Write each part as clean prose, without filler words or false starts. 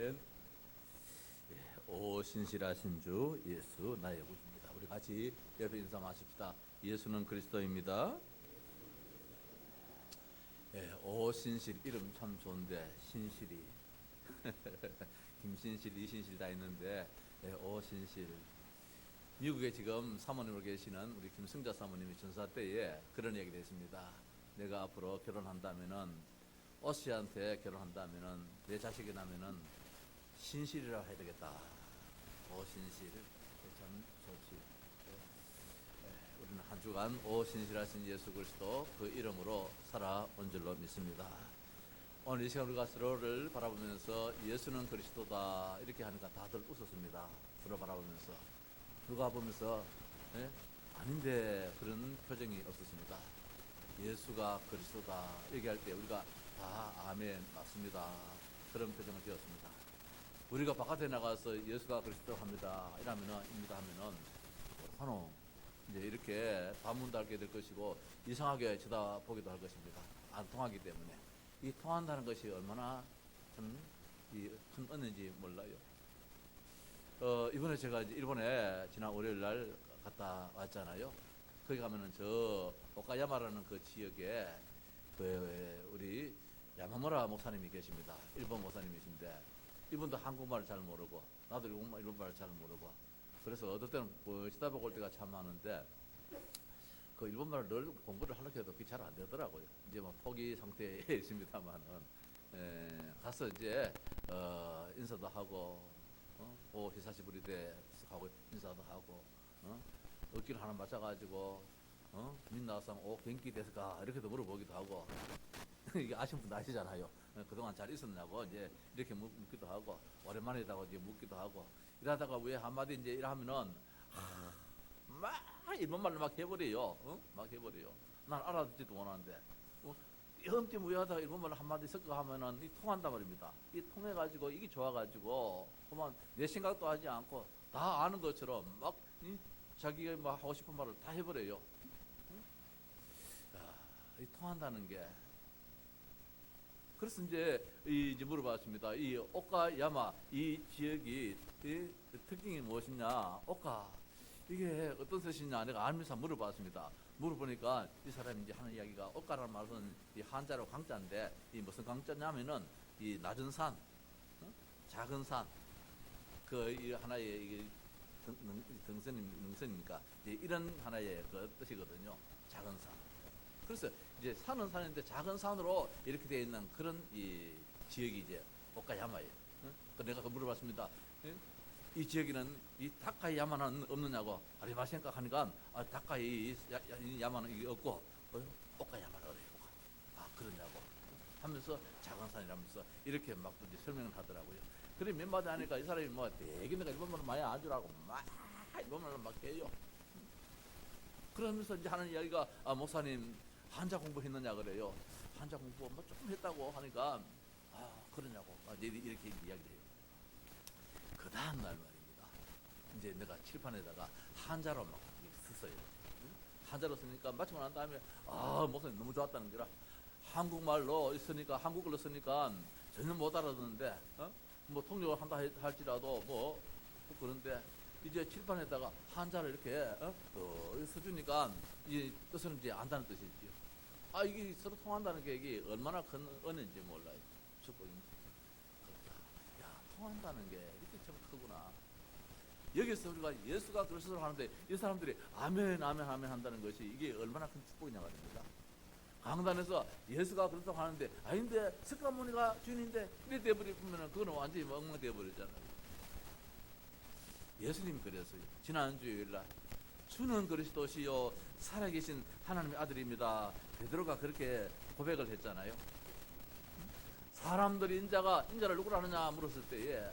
아멘. 오 신실하신 주 예수 나의 구주입니다. 우리 같이 옆에 인사 마십시다. 예수는 그리스도입니다. 오 신실 이름 참 좋은데 신실이 김신실, 이신실 다 있는데 오 신실. 미국에 지금 사모님으로 계시는 우리 김승자 사모님이 전사 때에 그런 얘기를 했습니다. 내가 앞으로 결혼한다면은 오씨한테 결혼한다면은 내 자식이 나면은 신실이라고 해야 되겠다. 오신실 참 좋지. 우리는 한 주간 오신실하신 예수 그리스도 그 이름으로 살아온 줄로 믿습니다. 오늘 이 시간 우리가 서로를 바라보면서 예수는 그리스도다 이렇게 하니까 다들 웃었습니다. 서로 바라보면서 누가 보면서 아닌데 그런 표정이 없었습니다. 예수가 그리스도다 얘기할 때 우리가 다 아멘 맞습니다 그런 표정을 지었습니다. 우리가 바깥에 나가서 예수가 그리스도 합니다 이러면은 입니다 하면은 환호 이제 이렇게 반문 달게 될 것이고 이상하게 쳐다보기도 할 것입니다. 안 통하기 때문에 이 통한다는 것이 얼마나 큰 은혜인지 몰라요. 이번에 제가 이제 일본에 지난 월요일 날 갔다 왔잖아요. 거기 가면은 저 오카야마라는 그 지역에 우리 야마무라 목사님이 계십니다. 일본 목사님이신데 이분도 한국말을 잘 모르고 나도 일본말을 잘 모르고 그래서 어떨 때는 쳐다보고 올 때가 참 많은데 그 일본말을 늘 공부를 하려고 해도 그게 잘 안 되더라고요. 이제 뭐 포기 상태에 있습니다만은 가서 이제 인사도 하고 오 히사시부리데 하고 인사도 하고 어깨를 하나 맞춰가지고 민나상 오 genki desu ka 이렇게도 물어보기도 하고 이게 아시는 분 아시잖아요. 그동안 잘 있었냐고 이제 이렇게 묻기도 하고 오랜만이다고 이제 묻기도 하고 이러다가 왜 한마디 이제 이러면은 막 일본말로 막 해버려요. 막 해버려요. 난 알아듣지도 못하는데 염띠무효하다가 일본말로 한마디 섞어 하면은 이 통한단 말입니다. 이 통해가지고 이게 좋아가지고 그만 내 생각도 하지 않고 다 아는 것처럼 막 자기가 막 하고 싶은 말을 다 해버려요. 이 통한다는 게 그래서 이제 물어봤습니다. 이 오카야마 이 지역이 이 특징이 무엇이냐? 오카 이게 어떤 뜻이냐? 내가 알면서 물어봤습니다. 물어보니까 이 사람이 이제 하는 이야기가 오카라는 말은 이 한자로 강자인데 이 무슨 강자냐면은 이 낮은 산, 작은 산 그 이 하나의 이게 능선이니까 이런 하나의 그 뜻이거든요. 작은 산. 그래서 이제 산은 산인데 작은 산으로 이렇게 되어 있는 그런 이 지역이 이제 오카야마예요. 내가 물어봤습니다. 이 지역에는 이 다카이야마는 없느냐고 아리마센까 하니까 다카이 야마는 이게 없고 오카야마를 어래요. 그러냐고 하면서 작은 산이라면서 이렇게 막 이제 설명을 하더라고요. 그래 몇 마디 하니까 이 사람이 뭐 되게 내가 일본말을 많이 안 주라고 막 일본말로 막 해요. 그러면서 이제 하는 이야기가 목사님 한자 공부했느냐 그래요. 한자 공부 뭐 조금 했다고 하니까 그러냐고 이렇게 이야기해요. 그 다음 날 말입니다. 이제 내가 칠판에다가 한자로 막 썼어요. 한자로 쓰니까 마치고 난 다음에 목사님 너무 좋았다는 거라. 한국말로 쓰니까 한국어로 쓰니까 전혀 못 알아듣는데 뭐 통역을 한다 할지라도 뭐 그런데 이제 칠판에다가 한자를 이렇게 써주니까 이 뜻은 이제 안다는 뜻이지요. 이게 서로 통한다는 게 이게 얼마나 큰 은혜인지 몰라요. 축복인지. 그렇다. 야, 통한다는 게 이렇게 참 크구나. 여기서 우리가 예수가 그리스도를 하는데 이 사람들이 아멘 아멘 아멘 한다는 것이 이게 얼마나 큰 축복이냐 말입니다. 강단에서 예수가 그리스도 하는데 아닌데 석가모니가 주인인데 이래 돼버리면 그거는 완전히 엉망 돼버리잖아요. 예수님이 그랬어요. 지난 주일날 주는 그리스도시요 살아계신 하나님의 아들입니다. 베드로가 그렇게 고백을 했잖아요. 사람들이 인자를 누구라 하느냐 물었을 때에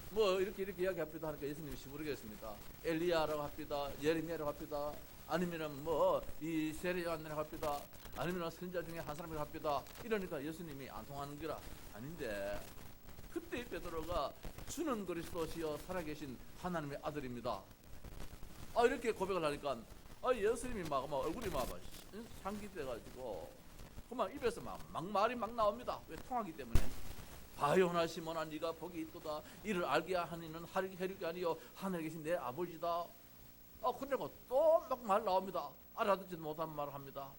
뭐 이렇게 이야기합니다 하니까 예수님이 모르겠습니다. 엘리야라고 합니다. 예레미야라고 합니다. 아니면은 뭐 이 세례요한이라고 합니다. 아니면 선지자 중에 한 사람이라고 합니다. 이러니까 예수님이 안 통하는 거라 아닌데 그때 베드로가 주는 그리스도시요 살아계신 하나님의 아들입니다. 이렇게 고백을 하니까 예수님이 막 얼굴이 막 상기돼가지고 그만 입에서 막 말이 막 나옵니다. 왜 통하기 때문에 바요나 시몬아 네가 복이 있도다. 이를 알게 하니는 혈육이 아니요 하늘에 계신 내 아버지다. 그리고 또 막 말 나옵니다. 알아듣지도 못한 말을 합니다.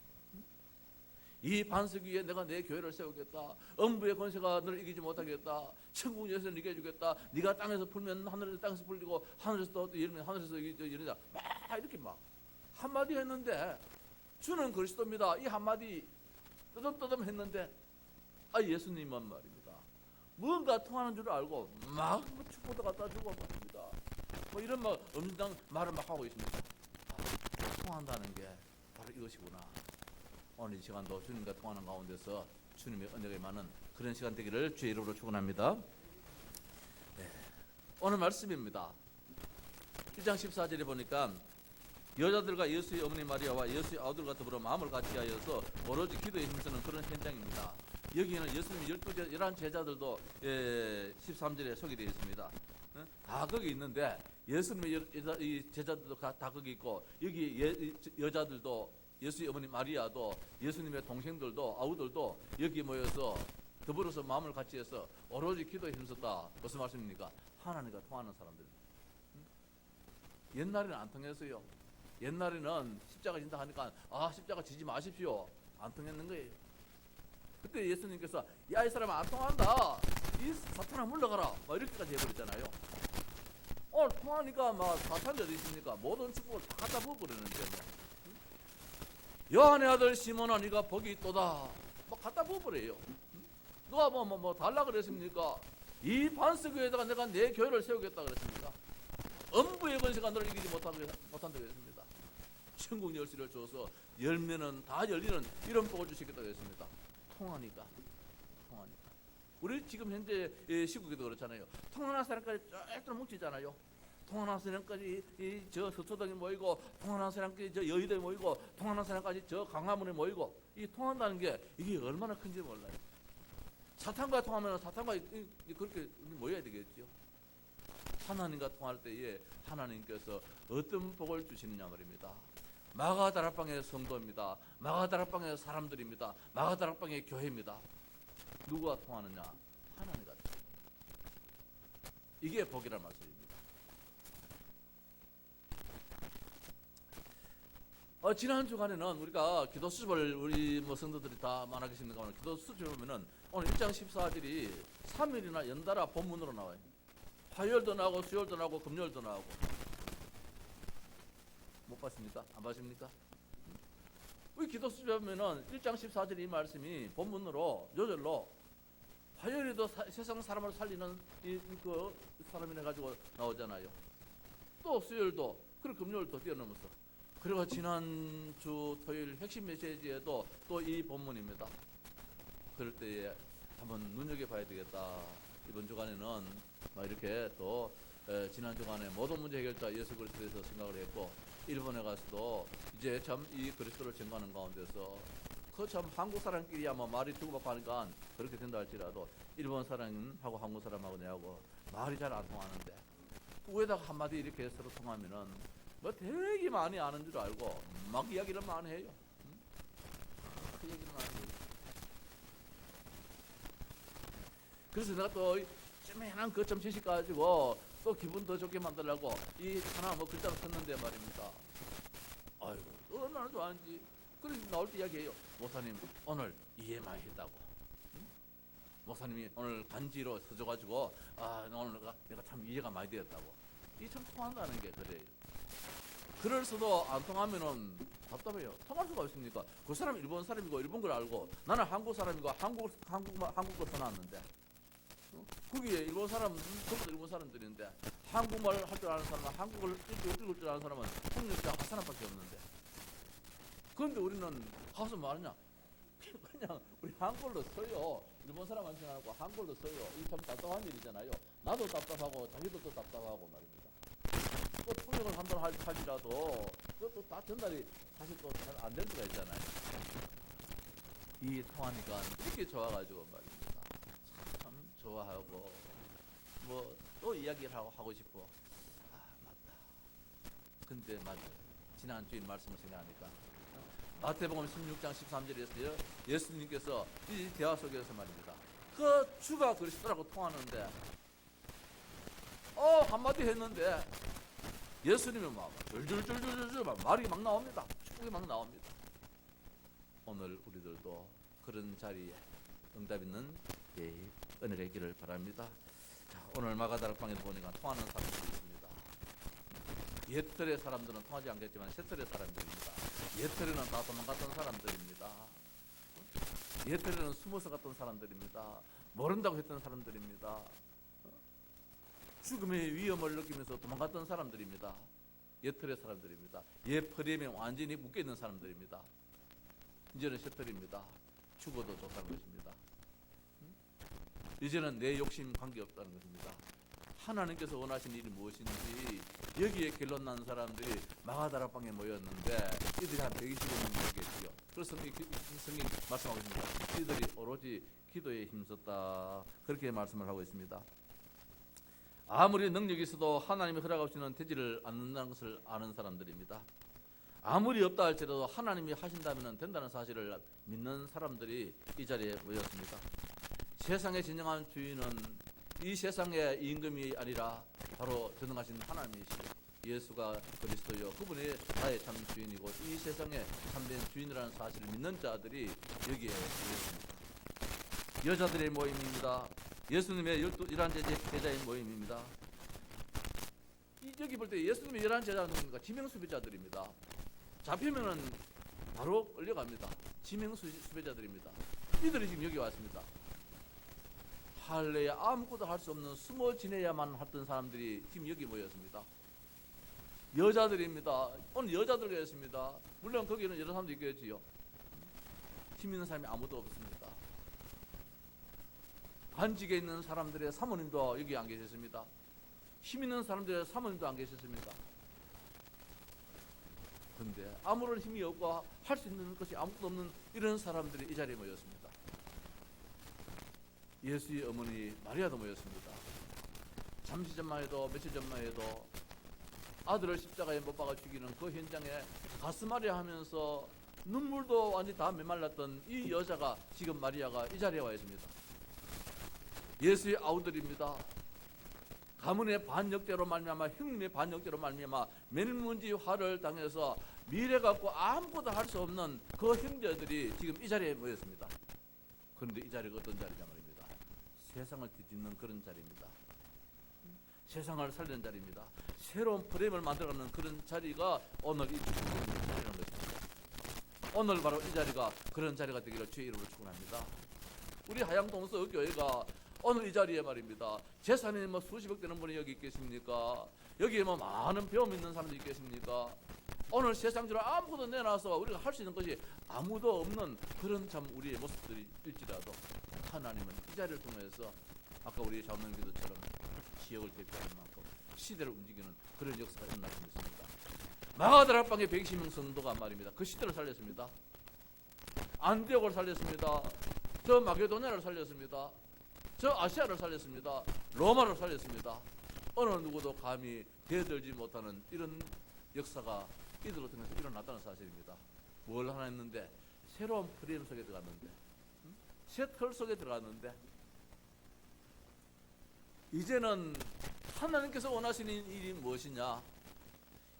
이 반석 위에 내가 내 교회를 세우겠다. 음부의 권세가 너를 이기지 못하겠다. 천국 열쇠를 네게 주겠다. 네가 땅에서 풀면 하늘에서 땅에서 풀리고 하늘에서 또 열면 하늘에서 열린다. 막 이렇게 막 한마디 했는데 주는 그리스도입니다. 이 한마디 뜨듬뜨듬 했는데 예수님만 말입니다. 뭔가 통하는 줄 알고 막 축복도 갖다 주고 말입니다. 이런 막 엄청 말을 막 하고 있습니다. 통한다는 게 바로 이것이구나. 오늘 이 시간도 주님과 통하는 가운데서 주님의 은혜가 많은 그런 시간 되기를 주의 이름으로 축원합니다. 네. 오늘 말씀입니다. 1장 14절에 보니까 여자들과 예수의 어머니 마리아와 예수의 아들과 더불어 마음을 같이 하여서 오로지 기도에 힘쓰는 그런 현장입니다. 여기는 예수님 11제자들도 13절에 소개되어 있습니다. 다 거기 있는데 예수님의 이 제자들도 다 거기 있고 여기 여자들도 예수의 어머니 마리아도 예수님의 동생들도 아우들도 여기 모여서 더불어서 마음을 같이 해서 오로지 기도에 힘썼다. 무슨 말씀입니까? 하나님과 통하는 사람들. 옛날에는 안 통했어요. 옛날에는 십자가 진다 하니까 십자가 지지 마십시오. 안 통했는 거예요. 그때 예수님께서 이 사람은 안 통한다. 이 사탄아 물러가라. 이렇게까지 해버렸잖아요. 오늘 통하니까 사탄이 어디 있습니까? 모든 축복을 다 갖다 부어버리는데 요한의 아들 시몬아 네가 복이 있도다. 갖다 부어버려요. 누가 달라 그랬습니까? 이 반석 위에다가 내가 내 교회를 세우겠다 그랬습니다. 음부의 권세가 너를 이기지 못한다 그랬습니다. 천국 열쇠를 줘서 열면은 다 열리는 이런 복을 주시겠다 그랬습니다. 통하니까. 우리 지금 현재 시국에도 그렇잖아요. 통하는 사람까지 쫙 뭉치잖아요. 통하는 사람까지 저 서초동에 모이고, 통하는 사람까지 저 여의도에 모이고, 통하는 사람까지 저 강화문에 모이고, 이 통한다는 게 이게 얼마나 큰지 몰라요. 사탄과 통하면 사탄과 그렇게 모여야 되겠죠. 하나님과 통할 때에 하나님께서 어떤 복을 주시느냐 말입니다. 마가다락방의 성도입니다. 마가다락방의 사람들입니다. 마가다락방의 교회입니다. 누구와 통하느냐? 하나님과 통합니다. 이게 복이란 말씀입니다. 지난 주간에는 우리가 기도 수집을 우리 성도들이 다 많아 계시는 가운데 기도 수집을 보면은 오늘 1장 14절이 3일이나 연달아 본문으로 나와요. 화요일도 나오고 수요일도 나오고 금요일도 나오고. 못 봤습니까? 안 봤습니까? 우리 기도 수집을 보면은 1장 14절 이 말씀이 본문으로 요절로 화요일에도 세상 사람을 살리는 그 사람이라 가지고 나오잖아요. 또 수요일도 그리고 금요일도 뛰어넘어서. 그리고 지난주 토요일 핵심 메시지에도 또 이 본문입니다. 그럴 때에 한번 눈여겨봐야 되겠다. 이번 주간에는 이렇게 또 지난 주간에 모든 문제 해결자 예수 그리스도에서 생각을 했고, 일본에 가서도 이제 참 이 그리스도를 전가하는 가운데서 그 참 한국 사람끼리야 말이 주고받고 하니까 그렇게 된다 할지라도 일본 사람하고 한국 사람하고 내하고 말이 잘 안 통하는데 위에다가 한마디 이렇게 서로 통하면은 되게 많이 아는 줄 알고 막 이야기를 많이 해요. 그 얘기를 많이 해요. 그래서 내가 또 쩌매한 그 점 지식 가지고 또 기분 더 좋게 만들려고 이 하나 글자를 썼는데 말입니다. 아이고 얼마나 좋아하는지. 그래서 나올 때 이야기해요. 목사님 오늘 이해 많이 했다고. 목사님이 오늘 간지로 써줘가지고 오늘 내가 참 이해가 많이 되었다고. 이 참 통한다는 게 그래요. 그럴수도 안 통하면은 답답해요. 통할 수가 없습니까? 그 사람 일본 사람이고 일본 걸 알고 나는 한국 사람이고 한국어 써놨는데 거기에 일본 사람 전부 일본 사람들인데 한국말 할 줄 아는 사람은 한국을 읽을 줄 아는 사람은 통역자 한 사람밖에 없는데 그런데 우리는 가서 말하냐 그냥 우리 한글로 써요. 일본 사람 한테 하고 한글로 써요. 이 참 답답한 일이잖아요. 나도 답답하고 자기도 또 답답하고 말입니다. 또 통역을 한 번 할지라도 그것도 다 전달이 사실 또 잘 안 될 수가 있잖아요. 이 통하니까 이렇게 좋아가지고 말입니다. 참 좋아하고 또 이야기를 하고 싶어. 맞다. 근데 맞아요. 지난 주일 말씀을 생각하니까 마태복음 16장 13절에서요 예수님께서 이 대화 속에서 말입니다. 그 주가 그리스도라고 통하는데 한마디 했는데 예수님이 막 줄줄줄줄줄 말이 막 나옵니다. 축복이 막 나옵니다. 오늘 우리들도 그런 자리에 응답 있는 은혜가 있기를 바랍니다. 자, 오늘 마가다락방에 보니까 통하는 사람들이 있습니다. 옛틀의 사람들은 통하지 않겠지만 새틀의 사람들입니다. 옛틀에는 다 도망갔던 사람들입니다. 옛틀에는 숨어서 갔던 사람들입니다. 모른다고 했던 사람들입니다. 죽음의 위험을 느끼면서 도망갔던 사람들입니다. 옛틀의 사람들입니다. 옛 프레임에 완전히 묶여있는 사람들입니다. 이제는 새틀입니다. 죽어도 좋다는 것입니다. 이제는 내 욕심 관계없다는 것입니다. 하나님께서 원하시는 일이 무엇인지 여기에 결론 난 사람들이 마가다락방에 모였는데 이들이 한 120명 되겠지요. 그래서 성경 말씀하고 있습니다. 이들이 오로지 기도에 힘썼다, 그렇게 말씀을 하고 있습니다. 아무리 능력이 있어도 하나님이 허락 없이는 되지를 않는다는 것을 아는 사람들입니다. 아무리 없다 할지라도 하나님이 하신다면 된다는 사실을 믿는 사람들이 이 자리에 모였습니다. 세상의 진정한 주인은 이 세상의 임금이 아니라 바로 전능하신 하나님이시죠. 예수가 그리스도요, 그분이 나의 참 주인이고 이 세상의 참된 주인이라는 사실을 믿는 자들이 여기에 모였습니다. 여자들의 모임입니다. 예수님의 11 제자의 모임입니다. 여기 볼 때 예수님의 11 제자는 지명수배자들입니다. 잡히면은 바로 끌려갑니다. 지명수배자들입니다. 이들이 지금 여기 왔습니다. 할례에 아무것도 할 수 없는 숨어 지내야만 했던 사람들이 지금 여기 모였습니다. 여자들입니다. 오늘 여자들과 있습니다. 물론 거기는 여러 사람도 있겠지요. 힘 있는 사람이 아무도 없습니다. 관직에 있는 사람들의 사모님도 여기 안 계셨습니다. 힘 있는 사람들의 사모님도 안 계셨습니다. 그런데 아무런 힘이 없고 할 수 있는 것이 아무것도 없는 이런 사람들이 이 자리에 모였습니다. 예수의 어머니 마리아도 모였습니다. 잠시 전만 해도 며칠 전만 해도 아들을 십자가에 못 박아 죽이는 그 현장에 가슴앓이 하면서 눈물도 완전히 다 메말랐던 이 여자가 지금 마리아가 이 자리에 와 있습니다. 예수의 아우들입니다. 가문의 반역죄로 말미암아 형님의 반역죄로 말미암아 멸문지화를 당해서 미래 갖고 아무것도 할 수 없는 그 형제들이 지금 이 자리에 모였습니다. 그런데 이 자리가 어떤 자리냐 말입니다. 세상을 뒤집는 그런 자리입니다. 세상을 살리는 자리입니다. 새로운 프레임을 만들어가는 그런 자리가 오늘 이 자리라는 것입니다. 오늘 바로 이 자리가 그런 자리가 되기를 주의 이름으로 축원합니다. 우리 하양동서 교회가 오늘 이 자리에 말입니다. 재산이 수십억 되는 분이 여기 있겠습니까? 여기에 많은 배움 있는 사람들이 있겠습니까? 오늘 세상적으로 아무것도 내놔서 우리가 할 수 있는 것이 아무도 없는 그런 참 우리의 모습들이 일지라도 하나님은 이 자리를 통해서 아까 우리 자문님 기도처럼 지역을 대표하는 만큼 시대를 움직이는 그런 역사가 일어나고 있습니다. 마가다락방의 120명 성도가 말입니다. 그 시대를 살렸습니다. 안디옥을 살렸습니다. 저 마게도냐를 살렸습니다. 저 아시아를 살렸습니다. 로마를 살렸습니다. 어느 누구도 감히 대들지 못하는 이런 역사가 이들로 통해서 일어났다는 사실입니다. 뭘 하나 했는데 새로운 프레임 속에 들어갔는데 새 틀 속에 들어갔는데 이제는 하나님께서 원하시는 일이 무엇이냐,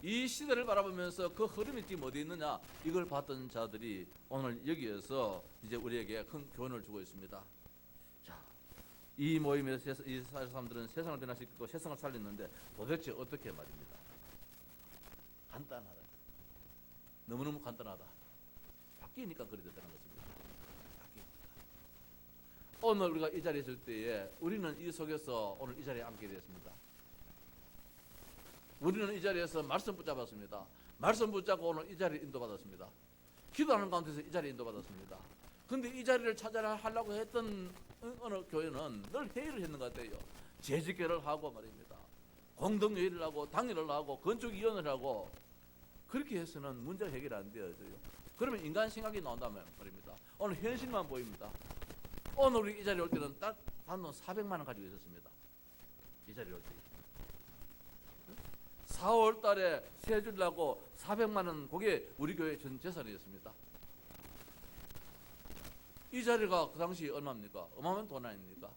이 시대를 바라보면서 그 흐름이 지금 어디 있느냐, 이걸 봤던 자들이 오늘 여기에서 이제 우리에게 큰 교훈을 주고 있습니다. 자, 이 모임에서 이 사람들은 세상을 변화시키고 세상을 살렸는데 도대체 어떻게 말입니다. 간단하다. 너무너무 간단하다. 바뀌니까 그리 됐다는 것입니다. 바뀌니까. 오늘 우리가 이 자리에 있을 때에 우리는 이 속에서 오늘 이 자리에 앉게 되었습니다. 우리는 이 자리에서 말씀 붙잡았습니다. 말씀 붙잡고 오늘 이 자리에 인도받았습니다. 기도하는 가운데서 이 자리에 인도받았습니다. 그런데 이 자리를 찾아라 하려고 했던 어느 교회는 늘 회의를 했는 것 같아요. 재직회를 하고 말입니다. 공동회의를 하고 당회를 하고 건축위원회를 하고 그렇게 해서는 문제가 해결 안 되어져요. 그러면 인간 생각이 나온다면 말입니다. 오늘 현실만 보입니다. 오늘 우리 이 자리에 올 때는 딱 단돈 400만 원 가지고 있었습니다. 이 자리에 올 때. 4월 달에 세 주려고 400만 원, 그게 우리 교회 전 재산이었습니다. 이 자리가 그 당시 얼마입니까? 어마어마한 돈 아닙니까?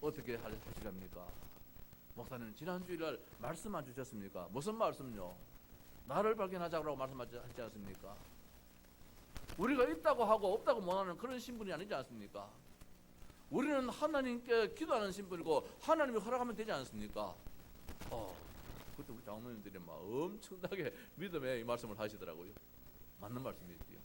어떻게 하시랍니까? 목사님 지난 주일날 말씀 안 주셨습니까? 무슨 말씀요? 나를 발견하자고 말씀하지 않습니까? 우리가 있다고 하고 없다고 못하는 그런 신분이 아니지 않습니까? 우리는 하나님께 기도하는 신분이고 하나님이 허락하면 되지 않습니까? 그때 우리 장로님들이 막 엄청나게 믿음에 이 말씀을 하시더라고요. 맞는 말씀이지요.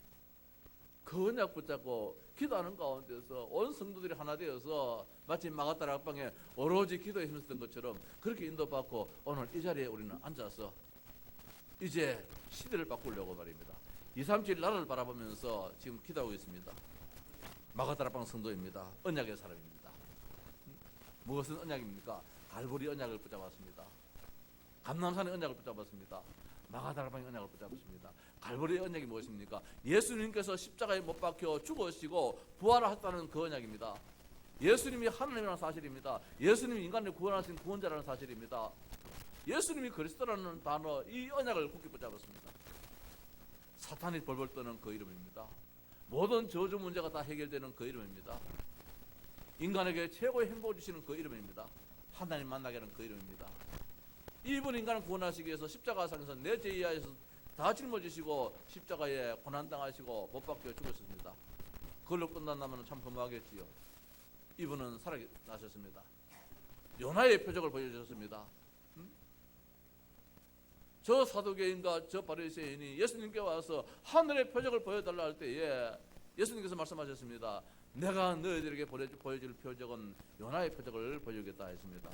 그 언약 붙잡고 기도하는 가운데서 온 성도들이 하나 되어서 마치 마가다라 앞방에 오로지 기도에 힘썼던 것처럼 그렇게 인도받고 오늘 이 자리에 우리는 앉아서 이제 시대를 바꾸려고 말입니다. 2, 3, 7 나라를 바라보면서 지금 기도하고 있습니다. 마가다라 앞방 성도입니다. 언약의 사람입니다. 무엇은 언약입니까? 갈보리 언약을 붙잡았습니다. 감람산의 언약을 붙잡았습니다. 마가다라 앞방의 언약을 붙잡았습니다. 갈보리의 언약이 무엇입니까? 예수님께서 십자가에 못 박혀 죽으시고 부활하셨다는 그 언약입니다. 예수님이 하나님이라는 사실입니다. 예수님이 인간을 구원하신 구원자라는 사실입니다. 예수님이 그리스도라는 단어, 이 언약을 굳게 붙잡았습니다. 사탄이 벌벌 떠는 그 이름입니다. 모든 저주 문제가 다 해결되는 그 이름입니다. 인간에게 최고의 행복을 주시는 그 이름입니다. 하나님 만나게 하는 그 이름입니다. 이분 인간을 구원하시기 위해서 십자가상에서 내 죄 이하에서 다 짊어지시고 십자가에 고난당하시고 못 박혀 죽으셨습니다. 그걸로 끝난다면 참 허무하겠지요. 이분은 살아나셨습니다. 요나의 표적을 보여주셨습니다. 저 사두개인과 저 바리새인이 예수님께 와서 하늘의 표적을 보여달라 할 때에 예수님께서 말씀하셨습니다. 내가 너희들에게 보여줄 표적은 요나의 표적을 보여주겠다 했습니다.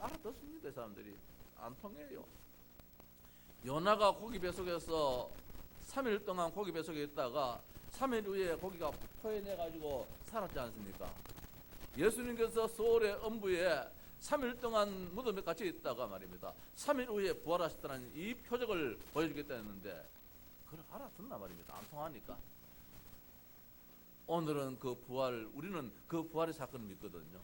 알아듣습니다. 이 사람들이 안 통해요. 요나가 고기 뱃속에서 3일 동안 고기 뱃속에 있다가 3일 후에 고기가 토해내가지고 살았지 않습니까? 예수님께서 소울의 엄부에 3일 동안 무덤에 갇혀 있다가 말입니다. 3일 후에 부활하셨다는 이 표적을 보여주겠다 했는데 그걸 알아듣나 말입니다. 안 통하니까. 오늘은 그 부활, 우리는 그 부활의 사건을 믿거든요.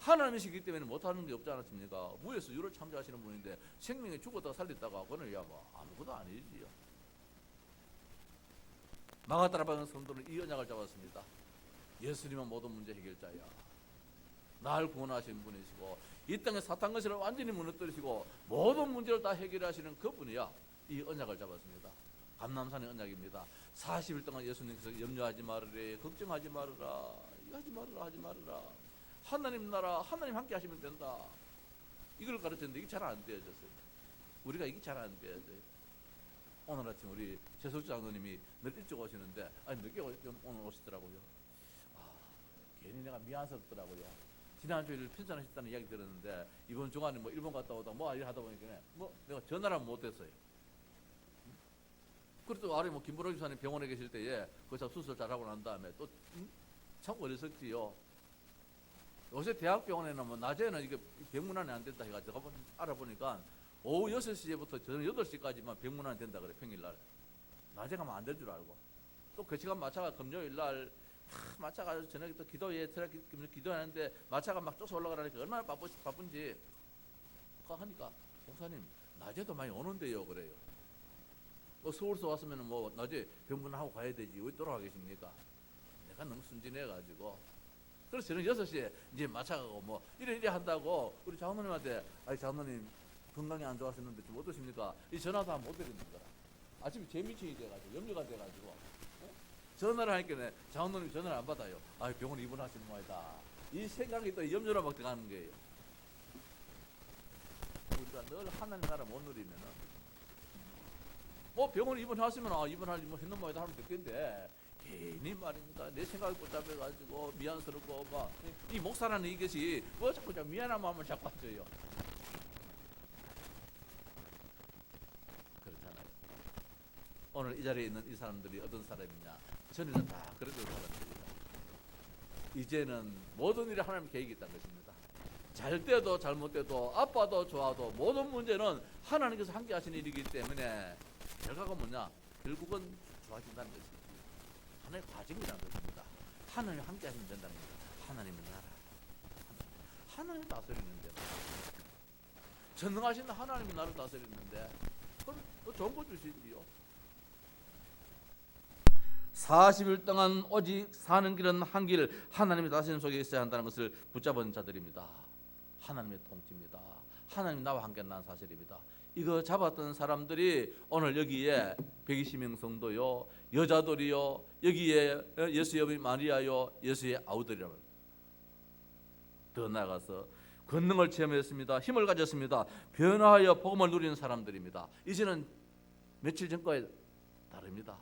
하나님이시기 때문에 못하는 게 없지 않았습니까? 무에서 유를 창조하시는 분인데 생명이 죽었다가 살렸다가 그거는 뭐 아무것도 아니지요. 마가다라 방의 성도는 이 언약을 잡았습니다. 예수님은 모든 문제 해결자야. 날 구원하신 분이시고 이 땅의 사탄 것을 완전히 무너뜨리시고 모든 문제를 다 해결하시는 그분이야. 이 언약을 잡았습니다. 감람산의 언약입니다. 40일 동안 예수님께서 염려하지 말으래, 걱정하지 말으라, 하지 말으라. 하나님 나라, 하나님 함께 하시면 된다. 이걸 가르쳤는데 이게 잘 안 되어졌어요. 우리가 이게 잘 안 되어져요. 오늘 아침 우리 최석주 장로님이 늘 일찍 오시는데 늦게 오늘 오시더라고요. 괜히 내가 미안스럽더라고요. 지난 주일 편찮으셨다는 이야기 들었는데 이번 주간에 뭐 일본 갔다 오다 뭐 일 하다 보니까 내가 전화를 못했어요. 그래도 아래 김보라 기사님 병원에 계실 때에 거기서 수술 잘하고 난 다음에 또 참 어리석지요. 요새 대학병원에는 뭐 낮에는 이게 병문안이 안 된다 해가지고 알아보니까 오후 6시부터 저녁 8시까지만 병문안이 된다 그래. 평일날 낮에 가면 안 될 줄 알고 또 그 시간 마차가 금요일날 마차가 저녁에 또 기도에 기도하는데 마차가 막 쫓아 올라가라니까 얼마나 바쁜지 하니까 목사님 낮에도 많이 오는데요 그래요. 뭐 서울서 왔으면 뭐 낮에 병문하고 가야 되지 왜 돌아가 계십니까? 내가 너무 순진해가지고 그래서 저는 6시에 이제 마차 가고 뭐 이래 한다고 우리 장로님한테 장로님 건강이 안 좋았었는데 좀 어떠십니까? 이 전화도 안 못 드리는 거라. 아침에 재미팅이 돼가지고 염려가 돼가지고 전화를 하니까 장로님 전화를 안 받아요. 병원 입원하시는 모양이다. 이 생각이 또 염려로 막 들어가는 거예요. 우리가 늘 하나님 나라 못 누리면은 뭐 병원 입원하시면 입원할 뭐 했는 모양이다 하면 됐겠는데 괜히 말입니다. 내 생각을 붙잡혀가지고 미안스럽고 막 이 목사라는 이것이 뭐 자꾸 미안한 마음을 자꾸 가져요. 그렇잖아요. 오늘 이 자리에 있는 이 사람들이 어떤 사람이냐? 전에는 다 그랬던 사람들입니다. 이제는 모든 일이 하나님 계획이 있다는 것입니다. 잘 때도 잘못 때도 아빠도 좋아도 모든 문제는 하나님께서 함께 하시는 일이기 때문에 결과가 뭐냐? 결국은 좋아진다는 것입니다. 하나의 과정이라는 것입니다. 하나님 함께 하시면 된다는 겁니다. 하나님은 나라. 하나님 다스리는데 전능하신 하나님이 나를 다스리는데 그럼 더 좋은 거 주시지요. 40일 동안 오직 사는 길은 한 길, 하나님의 다스림 속에 있어야 한다는 것을 붙잡은 자들입니다. 하나님의 통치입니다. 하나님 나와 함께 한다는 사실입니다. 이거 잡았던 사람들이 오늘 여기에 120명 성도요, 여자들이요, 여기에 예수의 어머니 마리아요, 예수의 아우들이라고 더 나아가서 권능을 체험했습니다. 힘을 가졌습니다. 변화하여 복음을 누리는 사람들입니다. 이제는 며칠 전과에 다릅니다.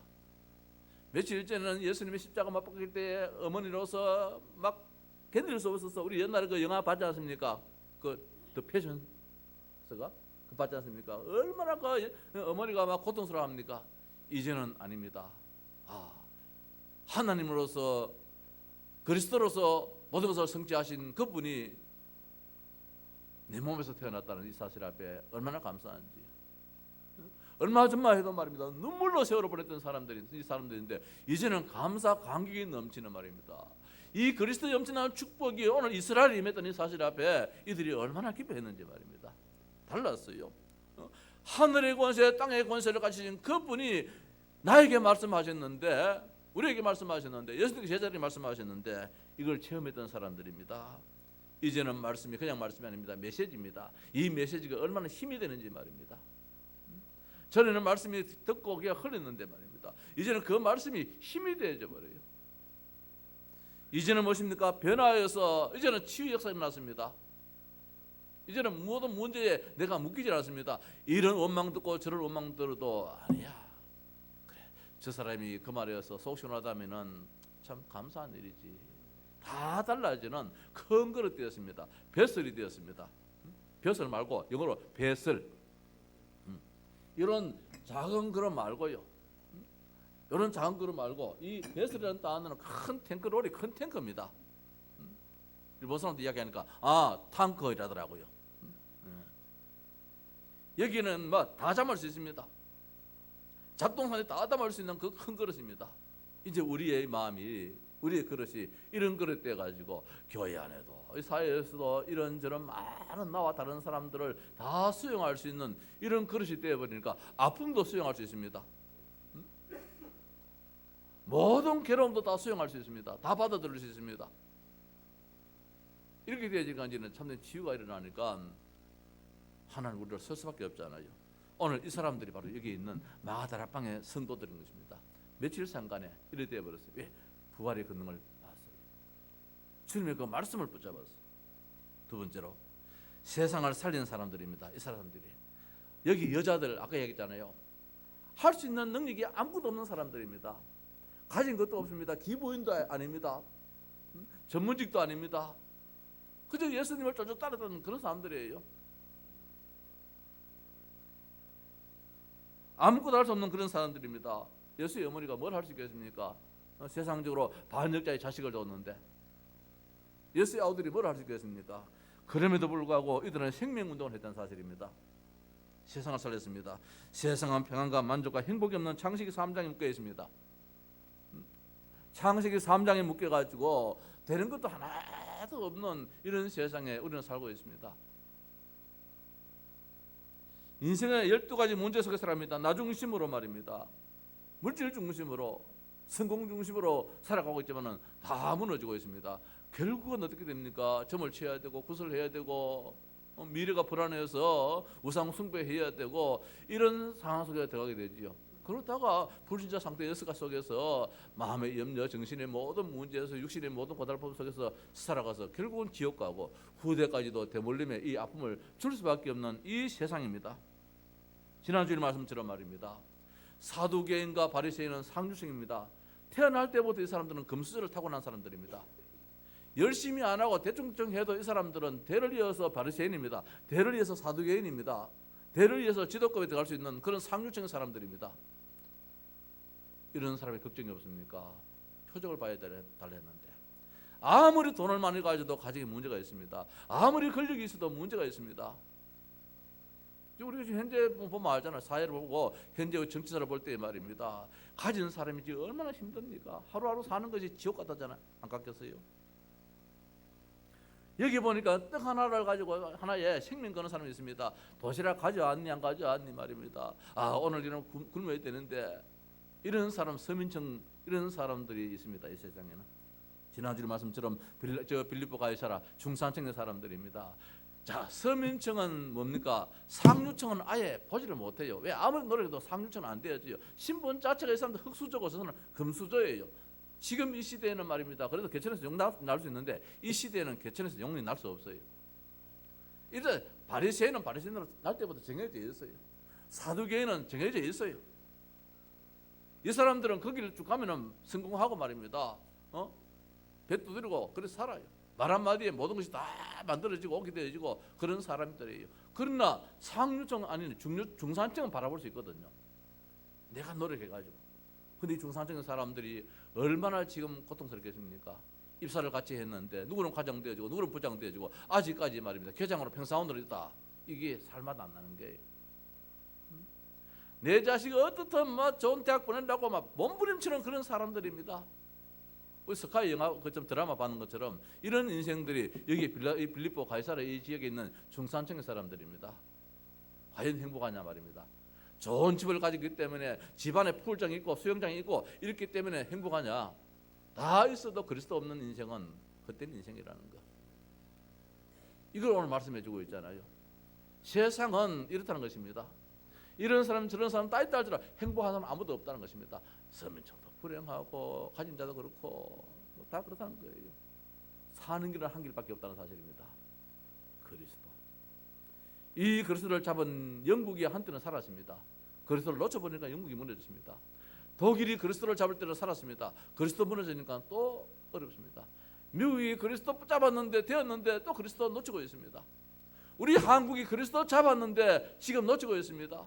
며칠 전에는 예수님의 십자가 못 박힐 때 어머니로서 막 견딜 수 없어서, 우리 옛날에 그 영화 봤지 않습니까? 그 더 패션스가 그 봤지 않습니까? 얼마나 그 어머니가 막 고통스러워합니까? 이제는 아닙니다. 하나님으로서 그리스도로서 모든 것을 성취하신 그분이 내 몸에서 태어났다는 이 사실 앞에 얼마나 감사한지, 얼마 전만 해도 말입니다, 눈물로 세월을 보냈던 이 사람들인데 이제는 감사 감격이 넘치는 말입니다. 이 그리스도 넘치는 축복이 오늘 이스라엘에 임했던 이 사실 앞에 이들이 얼마나 기뻐했는지 말입니다. 달랐어요. 하늘의 권세, 땅의 권세를 가지신 그분이 나에게 말씀하셨는데, 우리에게 말씀하셨는데, 예수님께 제자들이 말씀하셨는데 이걸 체험했던 사람들입니다. 이제는 말씀이 그냥 말씀이 아닙니다. 메시지입니다. 이 메시지가 얼마나 힘이 되는지 말입니다. 전에는 말씀이 듣고 그냥 흘렀는데 말입니다, 이제는 그 말씀이 힘이 되어져 버려요. 이제는 무엇입니까? 변화하여서 이제는 치유 역사가 일어났습니다. 이제는 모든 문제에 내가 묶이지 않습니다. 이런 원망 듣고 저런 원망 들어도 아니야, 그래 저 사람이 그 말이어서 속 시원하다면은 참 감사한 일이지. 다 달라지는 큰 그릇 되었습니다. 뱃슬이 되었습니다. 벼슬 말고 영어로 배슬. 이런 작은 그릇 말고요, 이런 작은 그릇 말고 이 뱃슬이라는 단어는 큰 탱크롤이 큰 탱크입니다. 일본 사람들 이야기하니까 탱커이라더라고요. 여기는 뭐 다 담을 수 있습니다. 잡동사니 다 담을 수 있는 그 큰 그릇입니다. 이제 우리의 마음이, 우리의 그릇이 이런 그릇 돼 가지고 교회 안에도 이 사회에서도 이런저런 많은 나와 다른 사람들을 다 수용할 수 있는 이런 그릇이 되어 버리니까 아픔도 수용할 수 있습니다. 모든 괴로움도 다 수용할 수 있습니다. 다 받아들일 수 있습니다. 이렇게 되어지니까 이제는 참된 치유가 일어나니까 하나님 우리를 쓸 수밖에 없잖아요. 오늘 이 사람들이 바로 여기 있는 마가다라방의 성도들인 것입니다. 며칠 상간에 이렇게 되어버렸어요. 왜? 부활의 권능을 봤어요. 주님의 그 말씀을 붙잡았어요. 두 번째로 세상을 살리는 사람들입니다. 이 사람들이 여기 여자들 아까 얘기했잖아요. 할 수 있는 능력이 아무것도 없는 사람들입니다. 가진 것도 없습니다. 기부인도 아닙니다. 전문직도 아닙니다. 그저 예수님을 쫄쫄 따르던 그런 사람들이에요. 아무것도 할 수 없는 그런 사람들입니다. 예수의 어머니가 뭘 할 수 있겠습니까? 세상적으로 반역자의 자식을 뒀는데 예수의 아우들이 뭘 할 수 있겠습니까? 그럼에도 불구하고 이들은 생명운동을 했다는 사실입니다. 세상을 살렸습니다. 세상은 평안과 만족과 행복이 없는 창세기 3장에 묶여 있습니다. 창세기 3장에 묶여가지고 되는 것도 하나도 없는 이런 세상에 우리는 살고 있습니다. 인생의 12가지 문제 속에 살아갑니다. 나 중심으로 말입니다. 물질 중심으로, 성공 중심으로 살아가고 있지만 다 무너지고 있습니다. 결국은 어떻게 됩니까? 점을 쳐야 되고 구슬해야 되고 미래가 불안해서 우상 숭배해야 되고 이런 상황 속에 들어가게 되지요. 그러다가 불신자 상태 여스가 속에서 마음의 염려, 정신의 모든 문제에서 육신의 모든 고달픔 속에서 살아가서 결국은 지옥 가고 후대까지도 대물림의 이 아픔을 줄 수밖에 없는 이 세상입니다. 지난주에 말씀처럼 말입니다. 사두개인과 바리새인은 상류층입니다. 태어날 때부터 이 사람들은 금수저를 타고난 사람들입니다. 열심히 안 하고 대충 해도 이 사람들은 대를 이어서 바리새인입니다. 대를 이어서 사두개인입니다. 대를 이어서 지도급에 들어갈 수 있는 그런 상류층의 사람들입니다. 이런 사람이 걱정이 없습니까? 표적을 봐야 달랬는데 아무리 돈을 많이 가져도 가정에 문제가 있습니다. 아무리 권력이 있어도 문제가 있습니다. 우리가 지금 현재 보면 알잖아요. 사회를 보고 현재 정치사를 볼 때 말입니다. 가진 사람이 지금 얼마나 힘듭니까? 하루하루 사는 것이 지옥 같다잖아요. 안 깎였어요? 여기 보니까 떡 하나를 가지고 하나에 생명 거는 사람이 있습니다. 도시락 가져왔니 안 가져왔니 말입니다. 오늘 이런 굶어야 되는데 이런 사람 서민층 이런 사람들이 있습니다. 이 세상에는. 지난주 말씀처럼 빌립보 가이사라 중산층의 사람들입니다. 자, 서민층은 뭡니까? 상류층은 아예 보지를 못해요. 왜? 아무리 노력해도 상류층은 안 되어져요. 신분 자체가 이 사람들 흙수저고서는 금수저예요. 지금 이 시대에는 말입니다. 그래도 개천에서 용 날 수 있는데 이 시대에는 개천에서 용이 날 수 없어요. 이제 바리새인은 바리새인으로 날 때부터 정해져 있어요. 사두개인은 정해져 있어요. 이 사람들은 거기를 쭉 가면은 성공하고 말입니다. 배 두드리고 그래서 살아요. 말 한마디에 모든 것이 다 만들어지고 오게 되어지고 그런 사람들이에요. 그러나 상류층 아닌 중산층은 바라볼 수 있거든요. 내가 노력해가지고. 근데 이 중산층의 사람들이 얼마나 지금 고통스럽겠습니까? 입사를 같이 했는데 누구는 과장되어지고 누구는 부장되어지고 아직까지 말입니다. 교장으로 평사원으로 있다. 이게 살맛 안 나는 거예요. 내 자식이 어떻든 뭐 좋은 대학 보낸다고 막 몸부림치는 그런 사람들입니다. 우리 스카이 영화 그좀 드라마 봤는 것처럼 이런 인생들이 여기 빌립보 가이사라 이 지역에 있는 중산층의 사람들입니다. 과연 행복하냐 말입니다. 좋은 집을 가지기 때문에 집안에 풀장이 있고 수영장이 있고 이렇기 때문에 행복하냐? 다 있어도 그리스도 없는 인생은 헛된 인생이라는 거. 이걸 오늘 말씀해주고 있잖아요. 세상은 이렇다는 것입니다. 이런 사람 저런 사람 다 있다 할지라도 행복한 사람 아무도 없다는 것입니다. 서민층도 불행하고 가진 자도 그렇고 다 그렇다는 거예요. 사는 길은 한 길밖에 없다는 사실입니다. 그리스도. 이 그리스도를 잡은 영국이 한때는 살았습니다. 그리스도를 놓쳐보니까 영국이 무너졌습니다. 독일이 그리스도를 잡을 때는 살았습니다. 그리스도 무너지니까 또 어렵습니다. 미국이 그리스도 잡았는데 되었는데 또 그리스도 놓치고 있습니다. 우리 한국이 그리스도 잡았는데 지금 놓치고 있습니다.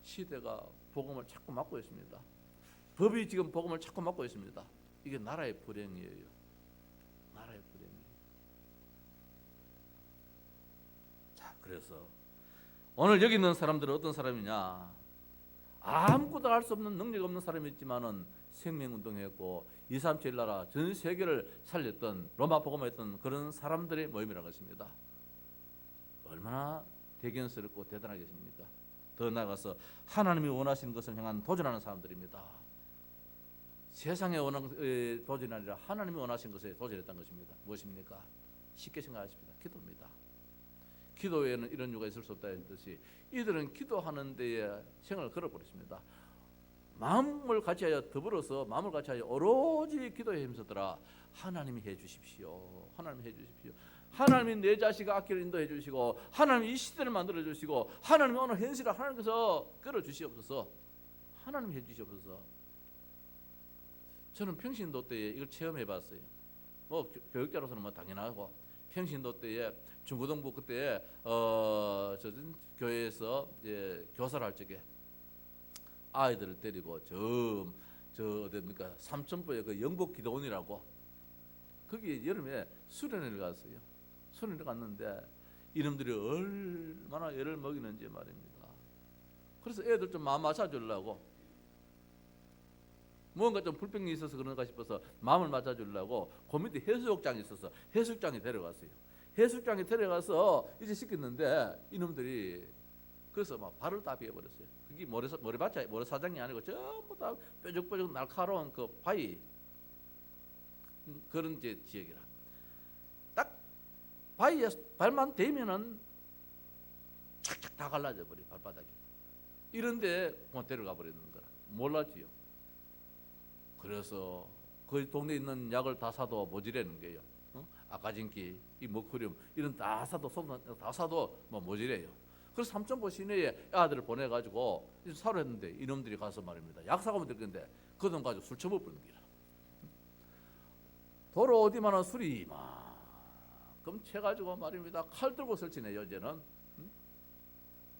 시대가 복음을 자꾸 막고 있습니다. 법이 지금 복음을 자꾸 막고 있습니다. 이게 나라의 불행이에요. 나라의 불행이에요. 자, 그래서 오늘 여기 있는 사람들은 어떤 사람이냐? 아무것도 할 수 없는 능력 없는 사람이 있지만은 생명운동했고 237 나라 전 세계를 살렸던 로마 복음했던 그런 사람들의 모임이라는 것입니다. 얼마나 대견스럽고 대단하겠습니까? 더 나아가서 하나님이 원하시는 것을 향한 도전하는 사람들입니다. 세상에 도전이 아니라 하나님이 원하시는 것에 도전했다는 것입니다. 무엇입니까? 쉽게 생각하십니다. 기도입니다. 기도 외에는 이런 이유가 있을 수 없다 했듯이 이들은 기도하는 데에 생을 걸어버렸습니다. 마음을 같이하여 더불어서 마음을 같이하여 오로지 기도에 힘쓰더라. 하나님이 해주십시오. 하나님이 해주십시오. 하나님이 내 자식을 악기를 인도해 주시고 하나님이 이 시대를 만들어 주시고 하나님이 오늘 현실을 하나님께서 끌어주시옵소서. 하나님이 해주시옵소서. 저는 평신도 때에 이걸 체험해 봤어요. 뭐 교육자로서는 뭐 당연하고 평신도 때에 중고등부 그때 저 교회에서 이제 교사를 할 적에 아이들을 데리고 저 어디입니까 삼천포에 그 영복 기도원이라고 거기 여름에 수련회를 갔어요. 수련회 갔는데 이놈들이 얼마나 애를 먹이는지 말입니다. 그래서 애들 좀 마음 맞춰주려고 뭔가 좀 불평이 있어서 그런가 싶어서 마음을 맞춰주려고 그 밑에 해수욕장이 있어서 해수욕장에 데려갔어요. 해수욕장에 데려가서 이제 시켰는데 이놈들이 그래서 막 발을 다 비워버렸어요. 그게 모래사장이 아니고 전부 다 뾰족뾰족 날카로운 그 바위 그런 지역이라 딱 바위에 발만 대면은 착착 다 갈라져 버려 발바닥이. 이런데 그만 데려가 버리는 거라. 몰랐지요. 그래서 그 동네에 있는 약을 다 사도 모지라는 거예요. 아까진기, 이 먹구름 이런 다 사도 뭐 모지래요. 그래서 삼천포 시내에 아들을 보내가지고 사러 했는데 이놈들이 가서 말입니다. 약 사가면 될 건데 그 돈 가지고 술 처먹는 기라. 도로 어디만한 술이 그럼 채가지고 말입니다. 칼 들고 설치네요. 이제는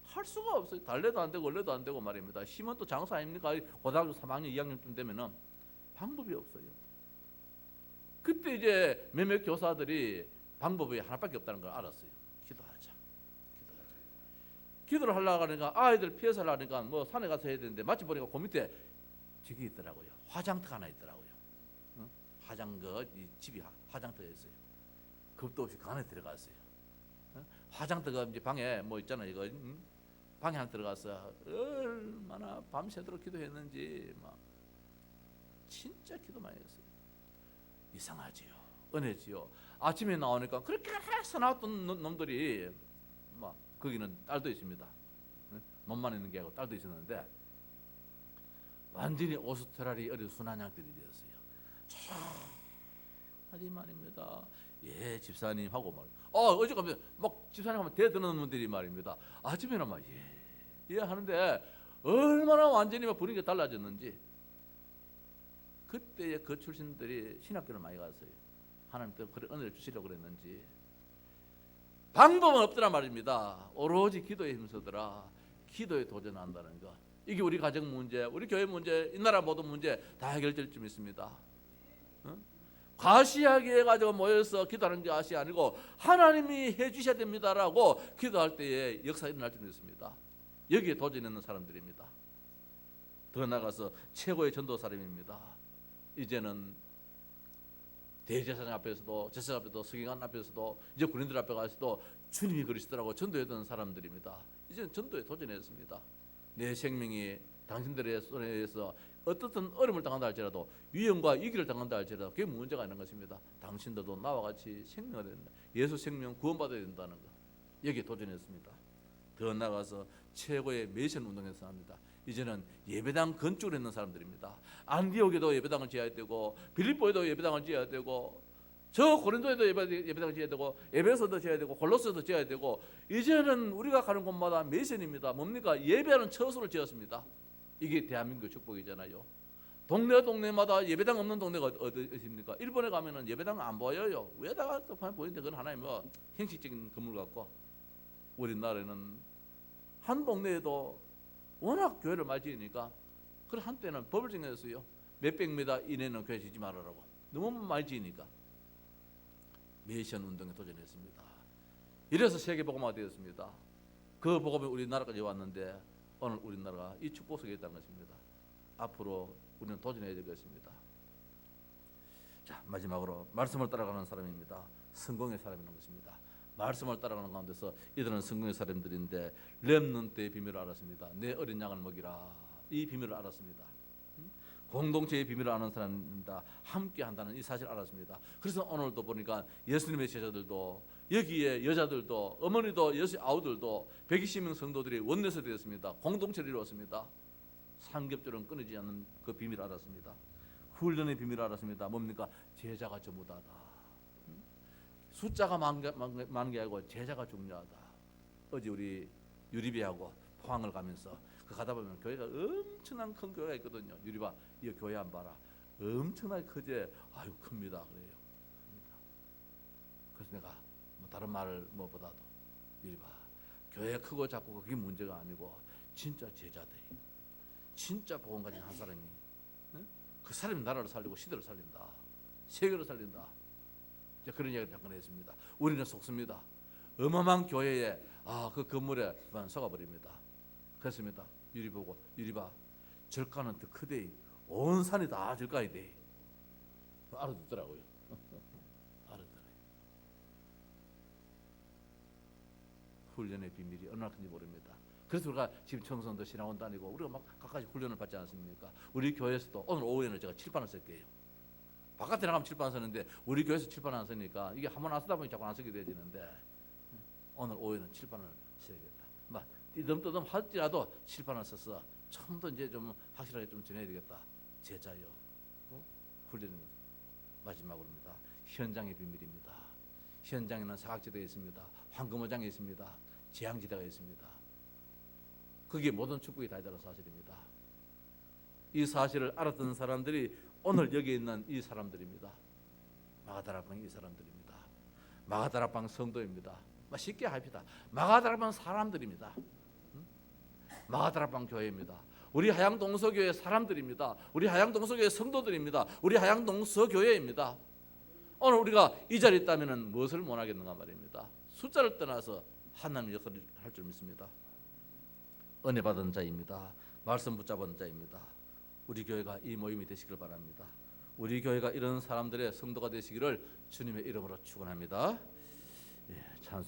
할 수가 없어요. 달래도 안 되고 원래도 안 되고 말입니다. 심은 또 장사 아닙니까? 고등학교 3학년 2학년쯤 되면은 방법이 없어요. 그때 이제 몇몇 교사들이 방법이 하나밖에 없다는 걸 알았어요. 기도하자. 기도를 하려고 하니까 아이들 피해서 하려니까 뭐 산에 가서 해야 되는데 마침 보니까 그 밑에 저기 있더라고요. 화장터가 하나 있더라고요. 이 집이 화장터가 있어요. 겁도 없이 그 안에 들어갔어요. 화장터가 이제 방에 뭐 있잖아요. 이거 방에 들어가서 얼마나 밤새도록 기도했는지 막 진짜 기도 많이 했어요. 이상하지요. 은혜지요. 아침에 나오니까 그렇게 해서 나왔던 놈들이 막 거기는 딸도 있습니다. 놈만 있는 게 아니고 딸도 있었는데 완전히 오스트라리 어린 순한양들이 되었어요. 차라리 말입니다. 예, 집사님 하고 말. 어제 가면 막 집사님 하면 대드는 분들이 말입니다. 아침에는 막 예 하는데 얼마나 완전히 막 분위기가 달라졌는지. 그때의 그 출신들이 신학교를 많이 갔어요. 하나님께서 그런 은혜를 주시려고 그랬는지. 방법은 없더라 말입니다. 오로지 기도에 힘쓰더라. 기도에 도전한다는 거. 이게 우리 가정 문제, 우리 교회 문제, 이 나라 모든 문제 다 해결될 줄 믿습니다. 과시하게 해가지고 모여서 기도하는 게 아시 아니고 하나님이 해주셔야 됩니다라고 기도할 때에 역사가 일어날 줄 믿습니다. 여기에 도전하는 사람들입니다. 더 나아가서 최고의 전도 사람입니다. 이제는 대제사장 앞에서도 제사장 앞에서도 서기관 앞에서도 이제 군인들 앞에 가서도 주님이 그리스도라고 전도했던 사람들입니다. 이제는 전도에 도전했습니다. 내 생명이 당신들의 손에 의해서 어떻든 어려움을 당한다 할지라도 위험과 위기를 당한다 할지라도 그게 문제가 있는 것입니다. 당신들도 나와 같이 생명을 된다. 예수 생명 구원받아야 된다는 것. 여기에 도전했습니다. 더 나아가서 최고의 미션 운동에서 합니다. 이제는 예배당 건축을 했는 사람들입니다. 안디옥에도 예배당을 지어야 되고 빌립보에도 예배당을 지어야 되고 저 고린도에도 예배당을 지어야 되고 에베소도 지어야 되고 골로새도 지어야 되고 이제는 우리가 가는 곳마다 미션입니다. 뭡니까? 예배하는 처소를 지었습니다. 이게 대한민국 축복이잖아요. 동네마다 예배당 없는 동네가 어디 있습니까? 일본에 가면은 예배당 안 보여요. 왜다가 또 보이는데 그건 하나의 뭐 형식적인 건물 같고 우리나라에는 한 동네에도 워낙 교회를 많이 지으니까 그 한때는 법을 정했어요. 몇백 미터 이내는 교회 지지 말아라고. 너무 많이 지으니까 미션 운동에 도전했습니다. 이래서 세계 복음화가 되었습니다. 그 복음이 우리나라까지 왔는데 오늘 우리나라가 이 축복 속에 있다는 것입니다. 앞으로 우리는 도전해야 되겠습니다. 자, 마지막으로 말씀을 따라가는 사람입니다. 성공의 사람이라는 것입니다. 말씀을 따라가는 가운데서 이들은 성공의 사람들인데 렘넌트의 비밀을 알았습니다. 내 어린 양을 먹이라. 이 비밀을 알았습니다. 공동체의 비밀을 아는 사람입니다. 함께 한다는 이 사실을 알았습니다. 그래서 오늘도 보니까 예수님의 제자들도 여기에 여자들도 어머니도 아우들도 120명 성도들이 원내서 되었습니다. 공동체를 이루었습니다. 삼겹줄은 끊이지 않는 그 비밀을 알았습니다. 훈련의 비밀을 알았습니다. 뭡니까? 제자가 전부다다. 숫자가 많은 게 아니고 제자가 중요하다. 어제 우리 유리비하고 포항을 가면서 그 가다 보면 교회가 엄청난 큰 교회가 있거든요. 유리바 이 교회 안 봐라. 엄청나게 크지. 아유 큽니다. 그래요. 그래서 내가 뭐 다른 말을 뭐보다도 유리바 교회 크고 작고 그게 문제가 아니고 진짜 제자들, 진짜 복음 가진 한 사람이 그 사람이 나라를 살리고 시대를 살린다. 세계를 살린다. 그런 이야기를 잠깐 했습니다. 우리는 속습니다. 어마어마한 교회에 그 건물에만 속아버립니다. 그렇습니다. 유리 보고 유리봐 절가는 더 크대. 온 산이 다 절가야 돼. 알아듣더라고요. 알아들어요. 훈련의 비밀이 얼마나 큰지 모릅니다. 그래서 우리가 지금 청소년도 신학원 다니고 우리가 막 각가지 훈련을 받지 않습니까? 우리 교회에서도 오늘 오후에는 제가 칠판을 쓸게요. 바깥에 나가면 칠판 쓰는데 우리 교회에서 칠판 안 쓰니까 이게 한번 안 쓰다 보니 자꾸 안 쓰게 되지는데 오늘 오후에는 칠판을 써야겠다. 막 띠듬띠듬 할지라도 칠판을 써서 처음부터 이제 좀 확실하게 좀 전해야 되겠다. 제자요. 훈련은 마지막으로입니다. 현장의 비밀입니다. 현장에는 사각지대가 있습니다. 황금어장이 있습니다. 재앙지대가 있습니다. 그게 모든 축복이 다 있다는 사실입니다. 이 사실을 알았던 사람들이 오늘 여기 있는 이 사람들입니다. 마가다락방 이 사람들입니다. 마가다락방 성도입니다. 쉽게 합시다. 마가다락방 사람들입니다. 마가다락방 교회입니다. 우리 하양동서교회 사람들입니다. 우리 하양동서교회 성도들입니다. 우리 하양동서교회입니다. 오늘 우리가 이 자리에 있다면 무엇을 원하겠는가 말입니다. 숫자를 떠나서 하나님의 역사를 할 줄 믿습니다. 은혜 받은 자입니다. 말씀 붙잡은 자입니다. 우리 교회가 이 모임이 되시길 바랍니다. 우리 교회가 이런 사람들의 성도가 되시기를 주님의 이름으로 축원합니다. 예, 찬송